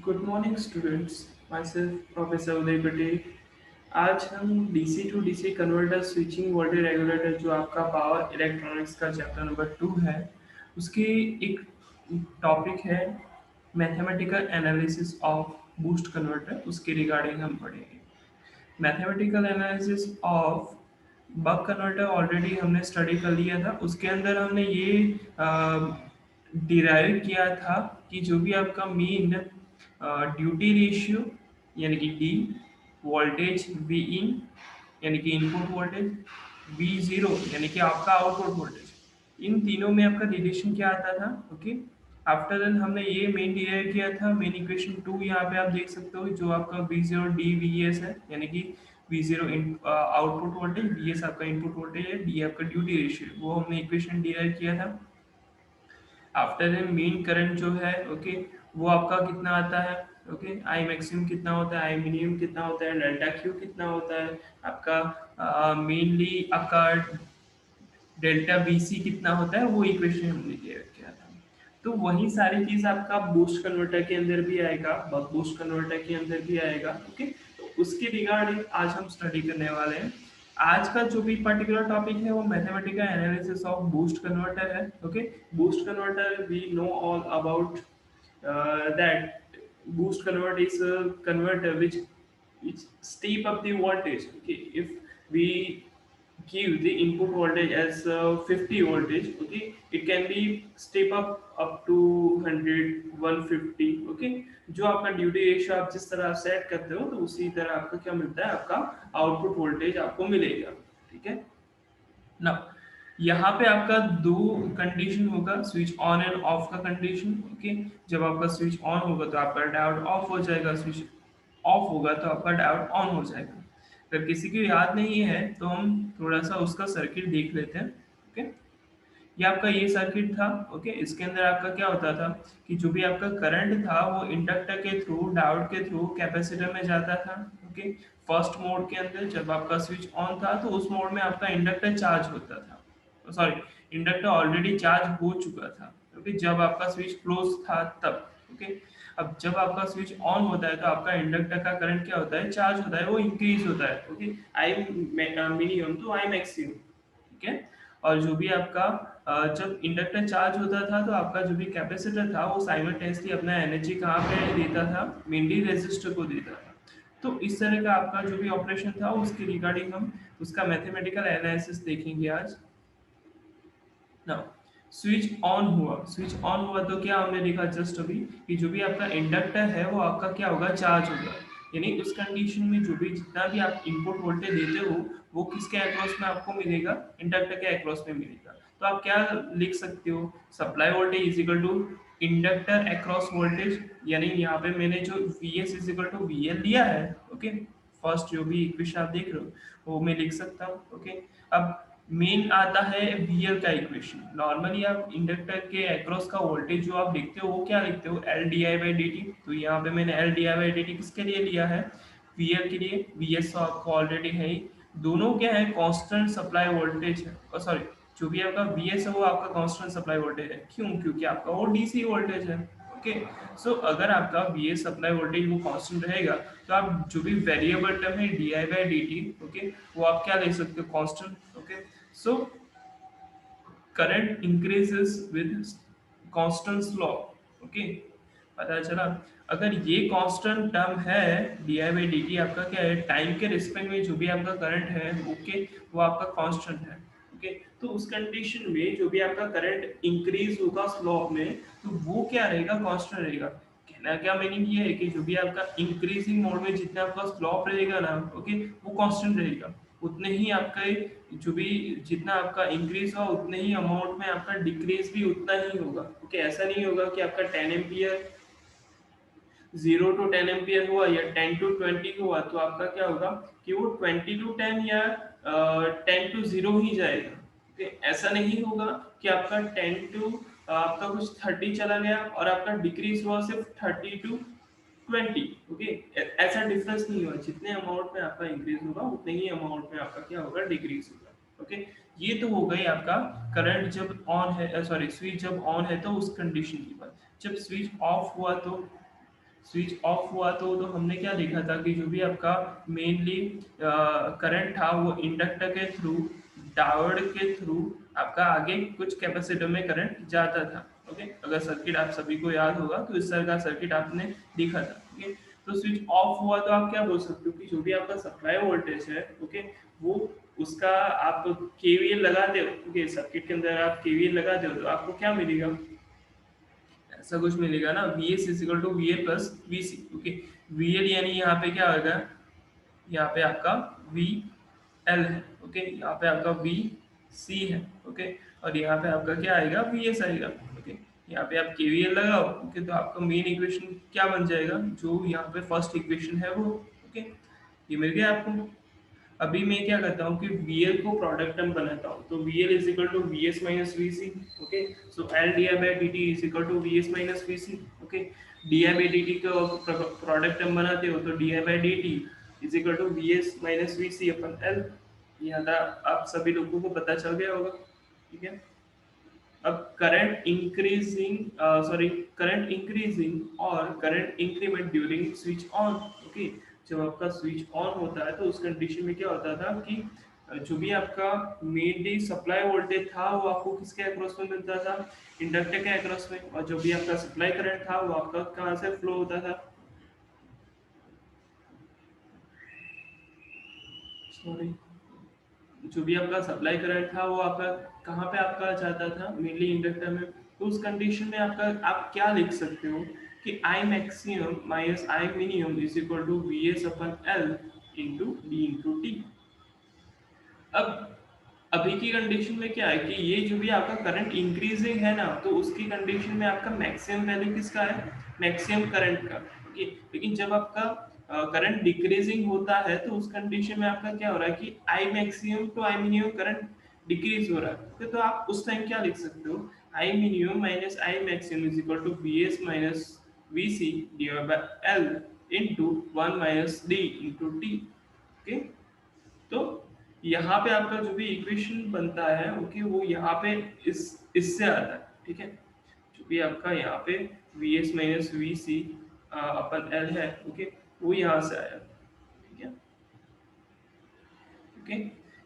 Good morning students, myself professor Uday Patel. आज हम DC to DC converter switching voltage regulator जो आपका power electronics का चैप्टर नंबर 2 है, उसकी एक टॉपिक है mathematical analysis of boost converter. उसके रिगार्डिंग हम पढ़ेंगे। Mathematical analysis of buck converter already हमने स्टडी कर लिया था। उसके अंदर हमने ये डिराइव किया था कि जो भी आपका मीन ड्यूटी रेशियो यानी कि डी, वोल्टेज वी इन यानी कि इनपुट वोल्टेज, वी जीरो यानी कि आपका आउटपुट वोल्टेज, इन तीनों में आपका रिलेशन क्या आता था। ओके, आफ्टर देन हमने ये मेन डिराइव किया था। मेन इक्वेशन 2 यहाँ पे आप देख सकते हो, जो आपका we zero D V S है, यानी कि we zero output voltage, V S आपका इनपुट वोल्टेज है, डी आपका ड्यूटी रेशियो, वो हमने इक्वेशन डिराइव किया था। आफ्टर देन मीन करंट जो है, ओके, वो आपका कितना आता है। ओके, आई मैक्सिमम कितना होता है, आई मिनिमम कितना होता है, डेल्टा क्यू कितना होता है आपका, मेनली आपका डेल्टा बीसी कितना होता है, वो इक्वेशन हमने किया था। तो वही सारी चीज आपका बूस्ट कन्वर्टर के अंदर भी आएगा, बक बूस्ट कन्वर्टर के अंदर भी आएगा। ओके, तो उसके रिगार्डिंग आज हम स्टडी करने वाले हैं। आज का जो भी पर्टिकुलर टॉपिक है वो mathematical analysis of boost converter है। Okay, boost converter we know all about that boost convert is a converter which step up the voltage. Okay, if we give the input voltage as 50 voltage, okay, it can be step up to 100 150। okay, जो आपका duty ratio आप जिस तरह set करते हो, तो उसी तरह आपका क्या मिलता है, आपका आउटपुट वोल्टेज आपको मिलेगा। ठीक है ना। यहाँ पे आपका दो कंडीशन होगा, स्विच ऑन एंड ऑफ का कंडीशन। ओके, जब आपका स्विच ऑन होगा तो आपका डायोड ऑफ हो जाएगा, स्विच ऑफ होगा तो आपका डायोड ऑन हो जाएगा। अगर किसी को याद नहीं है तो हम थोड़ा सा उसका सर्किट देख लेते हैं। ओके, ये आपका ये सर्किट था। ओके, इसके अंदर आपका क्या होता था कि जो भी आपका करंट था वो इंडक्टर के थ्रू, डायोड के थ्रू कैपेसिटर में जाता था। ओके, फर्स्ट मोड के अंदर जब आपका स्विच ऑन था तो उस मोड में आपका इंडक्टर चार्ज होता था, सॉरी, इंडक्टर ऑलरेडी चार्ज हो चुका था। ओके, जब आपका स्विच क्लोज था तब। ओके, अब जब आपका स्विच ऑन होता है तो आपका इंडक्टर का करंट क्या होता है, चार्ज होता है, वो इंक्रीज होता है। Okay, I minimum to I maximum. ठीक है, और जो भी आपका जब इंडक्टर चार्ज होता था तो आपका जो भी कैपेसिटर था वो साइमल्टेनियसली अपना एनर्जी कहाँ पे देता था, मेनली रेजिस्टर को देता था। तो इस तरह का आपका जो भी ऑपरेशन था उसके रिगार्डिंग हम उसका मैथमेटिकल एनालिसिस देखेंगे आज ना। स्विच ऑन हुआ, स्विच ऑन हुआ तो क्या हमने देखा जस्ट अभी कि जो भी आपका इंडक्टर है वो आपका क्या होगा, चार्ज होगा। यानी उस कंडीशन में जो भी जितना भी आप इनपुट वोल्टेज देते हो वो किसके अक्रॉस में आपको मिलेगा, इंडक्टर के अक्रॉस में मिलेगा। तो आप क्या लिख सकते हो, supply voltage is equal to inductor across voltage. यानी यहाँ पे मैंने जो V S is equal to V L लिया है। ओके, फर्स्ट जो भी इक्वेशन आप देख रहे हो वो मैं लिख सकता हूँ। ओके, अब मेन आता है वीएल का इक्वेशन। नॉर्मली आप इंडक्टर के अक्रॉस का वोल्टेज जो आप लिखते हो वो क्या लिखते हो, L D I by D T. तो यहाँ पे मैंने L D I by D T किसके लिए लिया है, वीएल के लिए। वीएस तो आपको ऑलरेडी है ही। दोनों क्या है, कांस्टेंट सप्लाई वोल्टेज है, सॉरी, जो भी आपका वीएस है वो आपका कांस्टेंट सप्लाई वोल्टेज है। क्यों, क्योंकि आपका वो डीसी वोल्टेज है। ओके, सो अगर आपका वीएस सप्लाई वोल्टेज वो कांस्टेंट रहेगा तो आप जो भी वेरिएबल टर्म है D I by D T, okay, वो आप क्या ले सकते हो, constant. Okay, so current increases with constants law। Okay, पता चला। अगर ये कांस्टेंट टर्म है D I by D T, आपका क्या है, टाइम के रिस्पेक्ट में जो भी आपका करंट है, ओके, वो आपका कांस्टेंट है। ओके, तो उस कंडीशन में जो भी आपका करंट इंक्रीज होगा स्लोप में, तो वो क्या रहेगा, कांस्टेंट रहेगा। कहना क्या मीनिंग ये है कि जो भी आपका इंक्रीजिंग मोड में जितना आपका स्लोप रहेगा ना, ओके, वो कांस्टेंट रहेगा। उतने ही आपका जो भी जितना आपका इंक्रीज हुआ उतने ही अमाउंट में आपका डिक्रीज भी उतना ही होगा। ओके, ऐसा नहीं होगा कि आपका 10 एम्पियर 0 to 10 एम्पियर हुआ या 10 to 20 हुआ तो आपका क्या होगा कि वो 20 to 10 या 10 to 0 ही जाएगा। ओके, ऐसा नहीं होगा कि आपका 10 to आपका कुछ 30 चला गया और आपका डिक्रीज हुआ सिर्फ 30 to 20। ओके, ऐसा डिफरेंस नहीं हुआ, जितने अमाउंट में आपका इंक्रीज होगा उतने ही अमाउंट में आपका क्या होगा, डिक्रीज होगा। ओके, ये तो हो गई आपका करंट जब ऑन है, सॉरी, स्विच जब ऑन है तो उस कंडीशन की बात। जब स्विच ऑफ हुआ तो स्विच ऑफ हुआ तो हमने क्या देखा था कि जो भी आपका मेनली करंट था वो इंडक्टर के थ्रू, डायोड के थ्रू आपका आगे कुछ कैपेसिटर में करंट जाता था। ओके, अगर सर्किट आप सभी को याद होगा तो इस तरह का सर्किट आपने देखा था। ओके, तो स्विच ऑफ हुआ तो आप क्या बोल सकते हो कि जो भी आपका सप्लाई वोल्टेज है, ओके, वो उसका आप केवीएल लगाते हो, ओके, सर्किट के अंदर आप केवीएल लगाते हो तो आपको क्या मिलेगा, ऐसा कुछ मिलेगा ना, V S is equal to V A plus V C. Okay, V L यानी यहाँ पे क्या होगा, यहाँ पे आपका वी एल है, ओके, यहाँ पे आपका वी सी है, ओके, और यहाँ पे आपका क्या आएगा, वी एस आएगा। ओके, यहाँ पे आप केवीएल लगाओ, ओके, तो आपका मेन इक्वेशन क्या बन जाएगा, जो यहाँ पे फर्स्ट इक्वेशन है वो। ओके, ये मिल गया आपको। अभी मैं क्या करता हूँ कि VL को प्रोडक्ट टर्म बनाता हूँ, तो VL is equal to V S minus V C. Okay, so L D I by D T is equal to V S minus V C. Okay, D I by D T को product term बनाते हो तो D I by D T is equal to V S minus V C upon L. यहाँ तक आप सभी लोगों को पता चल गया होगा। ठीक है, अब करंट इंक्रीजिंग और current increment during switch on. Okay, जब आपका स्विच ऑन होता है तो उस कंडीशन में क्या होता था कि जो भी आपका मेनली सप्लाई वोल्टेज था वो आपको किसके अक्रॉस में मिलता था, इंडक्टर के अक्रॉस में, और जो भी आपका सप्लाई करंट था वो आपका कहाँ से फ्लो होता था, सॉरी, जो भी आपका सप्लाई करंट था वो आपका कहाँ पे आपका जाता था, मेनली इंडक्टर में। तो उस कंडीशन में आपका आप क्या लिख सकते हो कि I maximum minus I minimum is equal to V S upon L into D into T. अब अभी की कंडीशन में क्या है कि ये जो भी आपका करंट इंक्रीजिंग है ना, तो उसकी कंडीशन में आपका मैक्सिमम वैल्यू किसका है, मैक्सिमम करंट का। ओके, लेकिन जब आपका करंट डिक्रीजिंग होता है तो उस कंडीशन में आपका क्या हो रहा है कि I maximum to I minimum current decrease हो रहा है। Okay, तो आप उस टाइम क्या लिख सकते हो, I minimum minus I maximum is equal to V S minus V C divide by L into one minus D into T. Okay, तो यहाँ पे आपका जो भी इक्वेशन बनता है, ओके, वो यहाँ पे इस इससे आता है। ठीक है, जो भी आपका यहाँ पे V S minus V C upon L है, ओके, वो यहाँ से आया। ठीक है, ओके,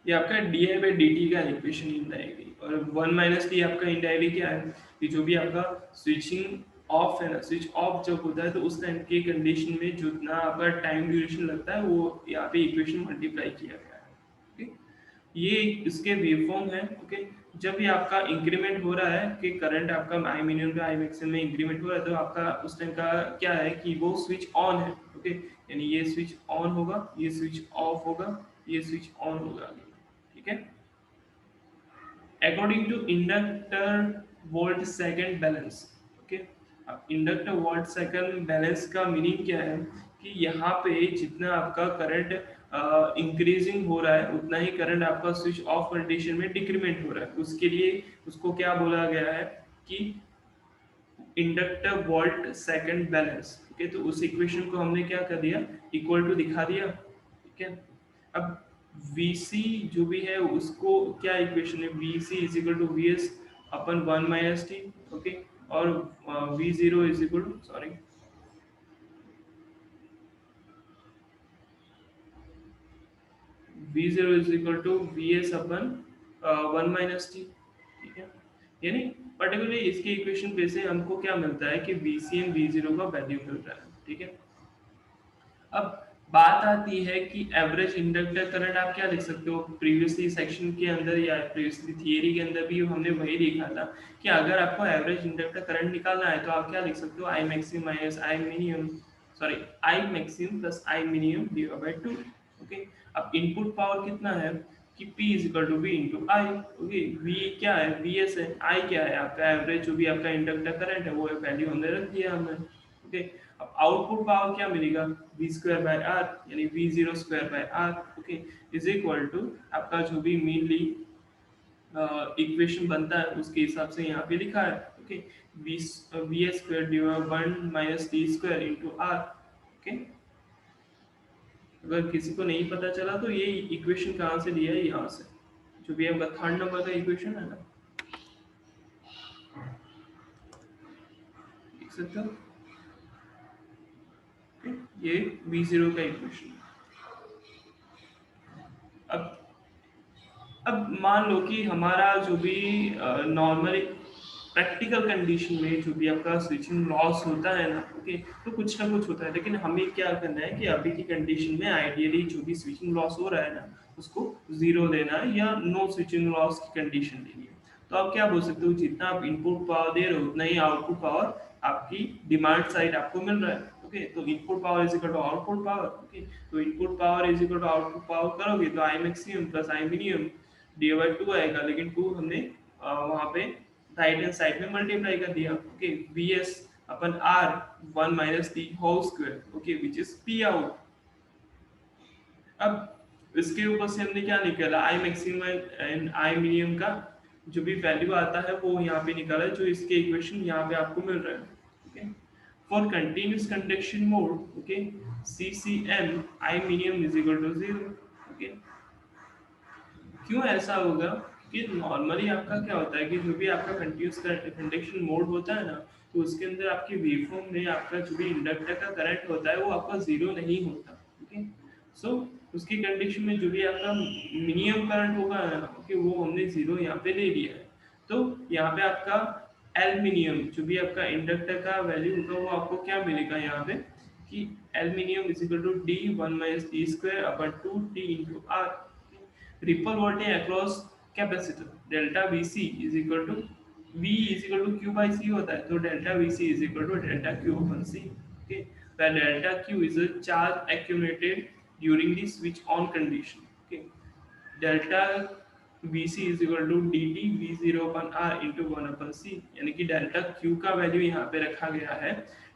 ये आपका D I by D T का इक्वेशन इनडायरेक्टली, और वन माइनस टी आपका इनडायरेक्टली क्या है कि जो भी आपका स्विचिंग ऑफ है ना, स्विच ऑफ जब होता है तो उस टाइम के कंडीशन में जितना आपका टाइम ड्यूरेशन लगता है वो यहाँ पे इक्वेशन मल्टीप्लाई किया गया है। ओके, ये इसके वेवफॉर्म है। ओके, जब भी आपका इंक्रीमेंट हो रहा है कि करंट आपका I minimum to I maximum में इंक्रीमेंट हो रहा है तो आपका उस टाइम का क्या है कि वो स्विच ऑन है। ओके, यानी ये स्विच ऑन होगा, ये स्विच ऑफ होगा, ये स्विच ऑन होगा। ठीक है, according to inductor volt second balance. Okay, अब इंडक्टर वोल्ट सेकंड बैलेंस का मीनिंग क्या है कि यहाँ पे जितना आपका करंट इंक्रीजिंग हो रहा है उतना ही करंट आपका स्विच ऑफ कंडीशन में डिक्रीमेंट हो रहा है, उसके लिए उसको क्या बोला गया है कि inductor volt second balance. Okay, तो उस इक्वेशन को हमने क्या कर दिया, इक्वल टू दिखा दिया। ठीक है, अब Vc जो भी है उसको क्या इक्वेशन है, Vc is equal to V S upon one minus T. Okay, और V zero is equal to, sorry, V zero is equal to V S upon one minus T. ठीक है, यानी पर्टिकुलरली इसके इक्वेशन पे से हमको क्या मिलता है कि V C and V zero का वैल्यू मिल रहा है। ठीक है, अब बात आती है कि एवरेज इंडक्टर करंट आप क्या लिख सकते हो, प्रीवियसली सेक्शन के अंदर या प्रीवियसली थियरी के अंदर भी हमने वही देखा था कि अगर आपको एवरेज इंडक्टर करंट निकालना है तो आप क्या लिख सकते हो, I maximum minus I minimum, sorry, I maximum plus I minimum divide by 2। Okay, अब इनपुट पावर कितना है कि P is equal to V into I. Okay, V क्या है, VS है, I क्या है आपका एवरेज जो भी आपका इंडक्टर करंट है वो वैल्यू हमने रख दिया हमने। ओके, अब आउटपुट पावर क्या मिलेगा, वी स्क्वायर बाय आर, यानी V zero square by R. Okay, is equal to आपका जो भी मेनली इक्वेशन बनता है उसके हिसाब से यहाँ पे लिखा है। Okay, V V S square divide one minus T square into R. Okay, अगर किसी को नहीं पता चला तो ये इक्वेशन कहाँ से लिया है, यहाँ से, जो भी आपका थर्ड नंबर का इक्वेशन है ना, देख सकते हो। ये V0 का इक्वेशन। अब अब मान लो कि हमारा जो भी नॉर्मल प्रैक्टिकल कंडीशन में जो भी आपका स्विचिंग लॉस होता है ना, ओके, तो कुछ ना कुछ होता है, लेकिन हमें क्या करना है कि अभी की कंडीशन में आइडियली जो भी स्विचिंग लॉस हो रहा है ना, उसको जीरो लेना है या नो स्विचिंग लॉस की कंडीशन लेनी है। तो आप क्या बोल सकते हो, जितना आप इनपुट पावर दे रहे हो उतना ही आउटपुट पावर आपकी डिमांड साइड आपको मिल रहा है। ओके, तो input power is equal to output power. Okay, तो input power is equal to output power करोगे तो I maximum plus I minimum dy/2 आएगा, लेकिन 2 हमने वहां पे राइट हैंड साइड में मल्टीप्लाई कर दिया। Okay, vs upon r 1 minus T whole square, okay, which is p out. अब इसके ऊपर से हमने क्या निकाला, I maximum and I minimum का जो भी वैल्यू आता है वो यहाँ पे निकाला है, जो इसके इक्वेशन यहाँ पे आपको मिल रहा है। Okay, for continuous conduction mode, okay, CCM I minimum is equal to 0। Okay, क्यों ऐसा होगा कि नॉर्मली आपका क्या होता है कि जो भी आपका कंटिन्यूस कंडक्शन मोड होता है ना, तो उसके अंदर आपके वेवफॉर्म में आपका जो भी इंडक्टर का करंट होता है वो आपका जीरो नहीं होता। ओके, सो उसकी कंडीशन में जो भी आपका मिनिमम करंट होगा ना, ओके, वो हमने जीरो यहाँ पे ले लिया है। तो यहाँ पे आपका एल्यूमिनियम जो भी आपका इंडक्टर का वैल्यू होगा वो आपको क्या मिलेगा यहाँ पे कि aluminium is equal to D 1 minus T square upon 2 T into R. Ripple voltage across capacitor delta VC is equal to V is equal to Q by C होता है, तो delta VC is equal to delta Q upon C. Okay, where delta q is a charge accumulated during the switch on condition. Okay, delta vc is equal to dt v0 upon r into 1 upon c, यानी कि delta q का value यहाँ पे रखा गया है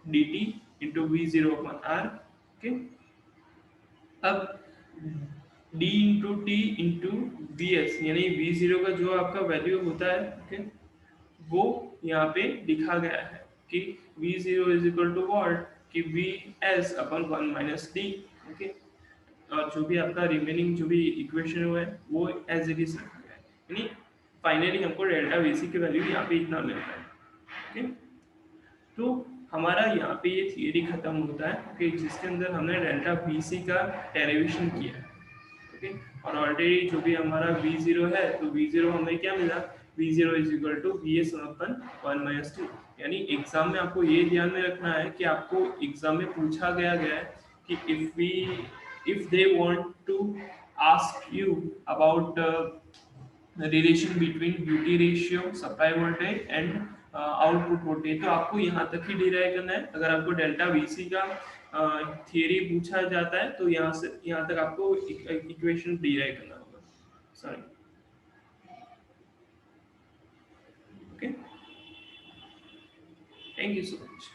dt into v0 upon r। Okay, अब d into T into V S, यानी v0 का जो आपका वैल्यू होता है, ओके, वो यहाँ पे लिखा गया है कि v0 is equal to what कि V S upon 1 minus D. Okay, और जो भी आपका रिमेनिंग जो भी इक्वेशन हुआ है वो एज इट इज रखा गया है, यानी फाइनली हमको डेल्टा वीसी की वैल्यू यहाँ पे इतना मिल रहा है। ओके, तो हमारा यहाँ पे ये थियरी खत्म होता है कि जिसके अंदर हमने डेल्टा वीसी का डेरिवेशन किया है। ओके, और ऑलरेडी जो भी हमारा v0 है, तो v0 हमें क्या मिला, v0 is equal to vs upon 1 minus 2। यानी एग्जाम में आपको ये ध्यान में रखना है कि आपको एग्जाम में पूछा गया है कि if they want to ask you about relation between duty ratio supply voltage and output voltage, तो आपको यहाँ तक ही डिराइव करना है। अगर आपको डेल्टा वीसी का थियरी पूछा जाता है तो यहाँ से यहाँ तक आपको इक्वेशन डिराइव करना होगा। Sorry, okay, thank you so much.